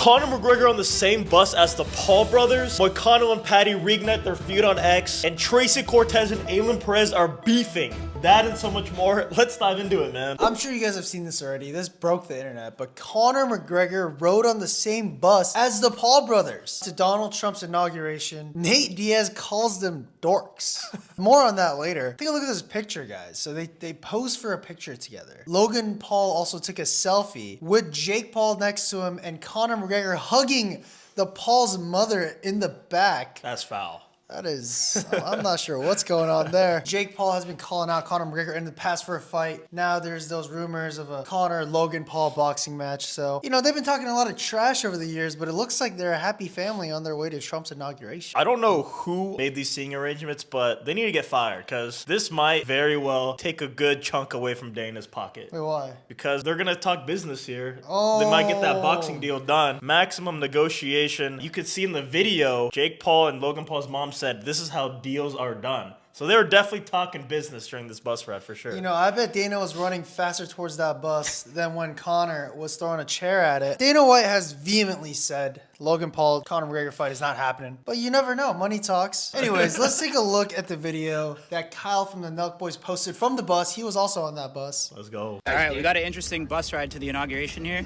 Conor McGregor on the same bus as the Paul brothers. Moicano and Paddy reignite their feud on X. And Tracey, Cortez, and Ailin Perez are beefing. That and so much more. Let's dive into it, man. I'm sure you guys have seen this already. This broke the internet. But Conor McGregor rode on the same bus as the Paul brothers to Donald Trump's inauguration. Nate Diaz calls them dorks. More on that later. Take a look at this picture, guys. So they posed for a picture together. Logan Paul also took a selfie with Jake Paul next to him and Conor McGregor hugging the Paul's mother in the back. That's foul. That is, I'm not sure what's going on there. Jake Paul has been calling out Conor McGregor in the past for a fight. Now there's those rumors of a Conor-Logan Paul boxing match. So, you know, they've been talking a lot of trash over the years, but it looks like they're a happy family on their way to Trump's inauguration. I don't know who made these seating arrangements, but they need to get fired because this might very well take a good chunk away from Dana's pocket. Wait, why? Because they're going to talk business here. Oh. They might get that boxing deal done. Maximum negotiation. You could see in the video, Jake Paul and Logan Paul's mom said, this is how deals are done. So they were definitely talking business during this bus ride for sure. You know, I bet Dana was running faster towards that bus than when Conor was throwing a chair at it. Dana White has vehemently said Logan Paul, Conor McGregor fight is not happening. But you never know. Money talks. Anyways, let's take a look at the video that Kyle from the Nelk Boys posted from the bus. He was also on that bus. Let's go. All right, we got an interesting bus ride to the inauguration here.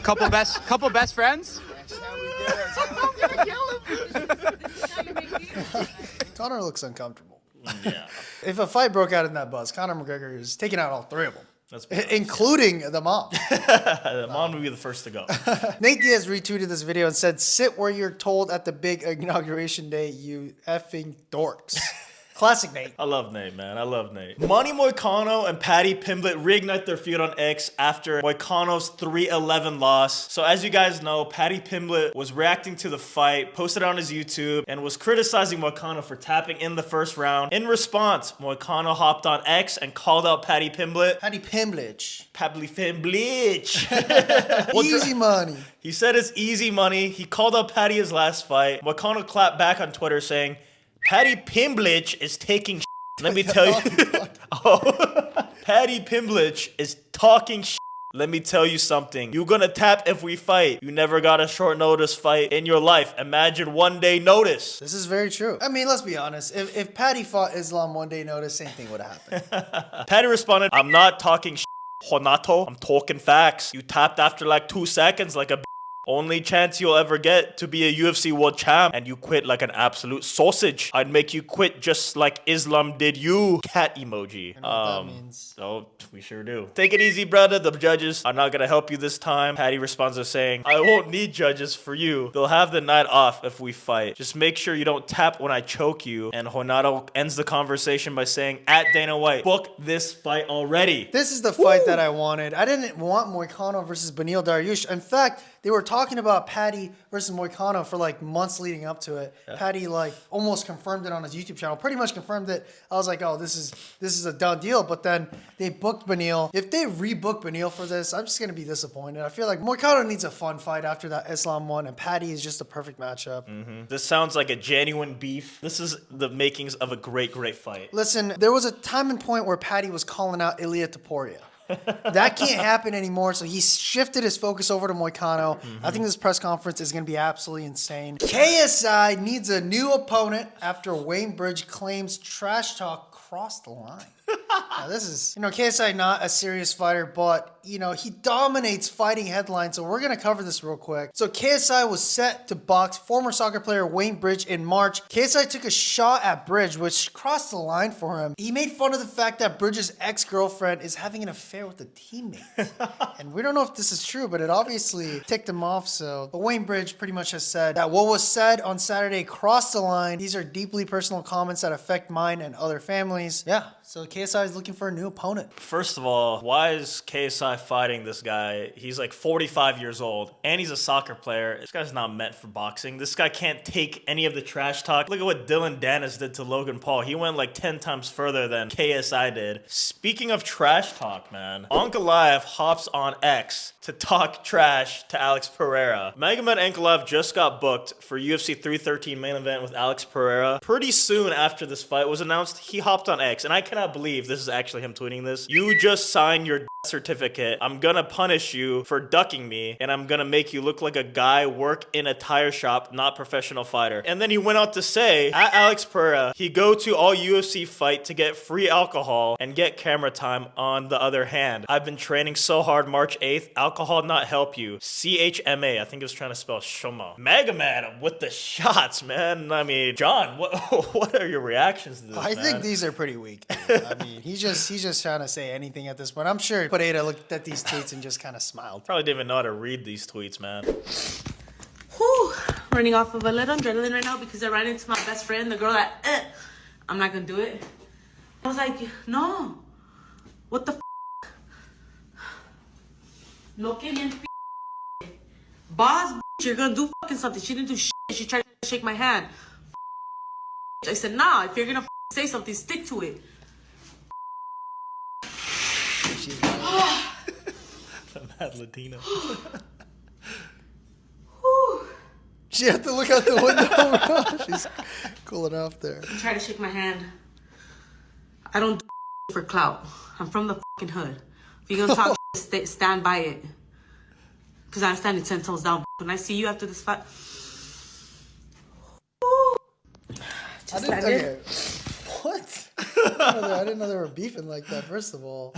couple best friends. Conor looks uncomfortable. Yeah. If a fight broke out in that bus, Conor McGregor is taking out all three of them. That's including the mom. The mom would be the first to go. Nate Diaz retweeted this video and said, "Sit where you're told at the big inauguration day, you effing dorks." Classic Nate. I love Nate, man. I love Nate. Money Moicano and Paddy Pimblett reignite their feud on X after Moicano's 3-11 loss. So as you guys know, Paddy Pimblett was reacting to the fight, posted on his YouTube, and was criticizing Moicano for tapping in the first round. In response, Moicano hopped on X and called out Paddy Pimblett. Paddy Pimblett. Paddy Pimblett. Easy money. He said it's easy money. He called out Paddy his last fight. Moicano clapped back on Twitter saying, Paddy Pimblett is taking shit. Let me tell you. Paddy Pimblett is talking shit. Let me tell you something. You're gonna tap if we fight. You never got a short notice fight in your life. Imagine 1 day notice. This is very true. I mean, let's be honest. If Paddy fought Islam 1 day notice, same thing would have happened. Paddy responded, I'm not talking shit, Honato. I'm talking facts. You tapped after like 2 seconds like a only chance you'll ever get to be a UFC world champ, and you quit like an absolute sausage. I'd make you quit just like Islam did you. Cat emoji. I know what that means. So we sure do. Take it easy, brother. The judges are not gonna help you this time. Paddy responds to saying, I won't need judges for you. They'll have the night off if we fight. Just make sure you don't tap when I choke you. And Honato ends the conversation by saying, at Dana White, book this fight already. This is the fight that I wanted. I didn't want Moicano versus Beneil Dariush. In fact, they were talking about Paddy versus Moicano for like months leading up to it. Yeah. Paddy like almost confirmed it on his YouTube channel. Pretty much confirmed it. I was like, oh, this is a done deal. But then they booked Beneil. If they rebook Beneil for this, I'm just gonna be disappointed. I feel like Moicano needs a fun fight after that Islam one, and Paddy is just a perfect matchup. This sounds like a genuine beef. This is the makings of a great fight. Listen, there was a time and point where Paddy was calling out Ilia Topuria. That can't happen anymore, so he shifted his focus over to Moicano. I think this press conference is going to be absolutely insane. KSI needs a new opponent after Wayne Bridge claims trash talk crossed the line. Now, this is, KSI not a serious fighter, but, he dominates fighting headlines, so we're going to cover this real quick. So KSI was set to box former soccer player Wayne Bridge in March. KSI took a shot at Bridge, which crossed the line for him. He made fun of the fact that Bridge's ex-girlfriend is having an affair with a teammate. And we don't know if this is true, but it obviously ticked him off. But Wayne Bridge pretty much has said that what was said on Saturday crossed the line. These are deeply personal comments that affect mine and other families. Yeah, so KSI is looking for a new opponent. First of all, why is KSI fighting this guy? He's like 45 years old and he's a soccer player. This guy's not meant for boxing. This guy can't take any of the trash talk. Look at what Dylan Dennis did to Logan Paul. He went like 10 times further than KSI did. Speaking of trash talk, man, Ankalaev hops on X to talk trash to Alex Pereira. Magomed Ankalaev just got booked for UFC 313 main event with Alex Pereira. Pretty soon after this fight was announced, he hopped on X, and I cannot believe this is actually him tweeting this. You just signed your certificate. I'm gonna punish you for ducking me, and I'm gonna make you look like a guy work in a tire shop, not professional fighter. And then he went out to say, at Alex Pereira, he go to all UFC fight to get free alcohol and get camera time. On the other hand, I've been training so hard March 8th, alcohol not help you. CHMA, I think it was trying to spell Shoma. Magomed with the shots, man. I mean, John, what are your reactions to this, I man? think these are pretty weak. Dude. I mean, he's just trying to say anything at this point. I'm sure Pereira looked at these tweets and just kind of smiled. Probably didn't even know how to read these tweets, man. Whew, running off of a little adrenaline right now because I ran into my best friend, the girl that, I'm not gonna do it. I was like, no, what the f? No kidding. Boss, you're gonna do fucking something. She didn't do shit. She tried to shake my hand. I said, nah, if you're gonna say something, stick to it. She's The mad Latina. She had to look out the window. She's cooling off there. She tried to shake my hand. I don't do for clout. I'm from the fucking hood. If you're gonna talk stand by it. Because I'm standing 10 toes down. When I see you after this fight. Okay. What? I didn't know they were beefing like that, first of all.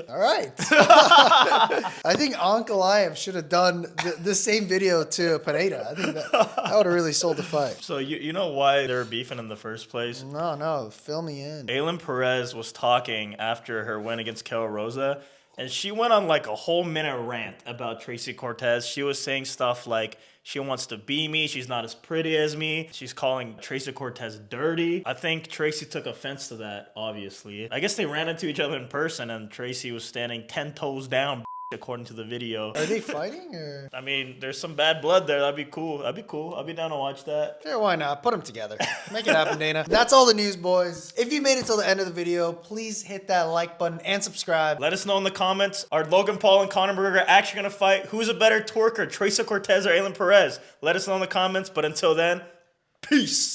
All right. I think Ankalaev should have done the same video to Pereira. I think that would have really sold the fight. So you know why they were beefing in the first place? No, fill me in. Ailin Perez was talking after her win against Kel Rosa, and she went on like a whole minute rant about Tracey Cortez. She was saying stuff like, she wants to be me. She's not as pretty as me. She's calling Tracey Cortez dirty. I think Tracey took offense to that, obviously. I guess they ran into each other in person, and Tracey was standing 10 toes down, according to the video. Are they fighting, or? I mean, there's some bad blood there. That'd be cool. I'll be down to watch that. Sure, why not? Put them together. Make it happen, Dana. That's all the news, boys. If you made it till the end of the video, please hit that like button and subscribe. Let us know in the comments, are Logan Paul and Conor McGregor actually going to fight? Who's a better twerker, Tracey Cortez or Ailin Perez? Let us know in the comments, but until then, peace.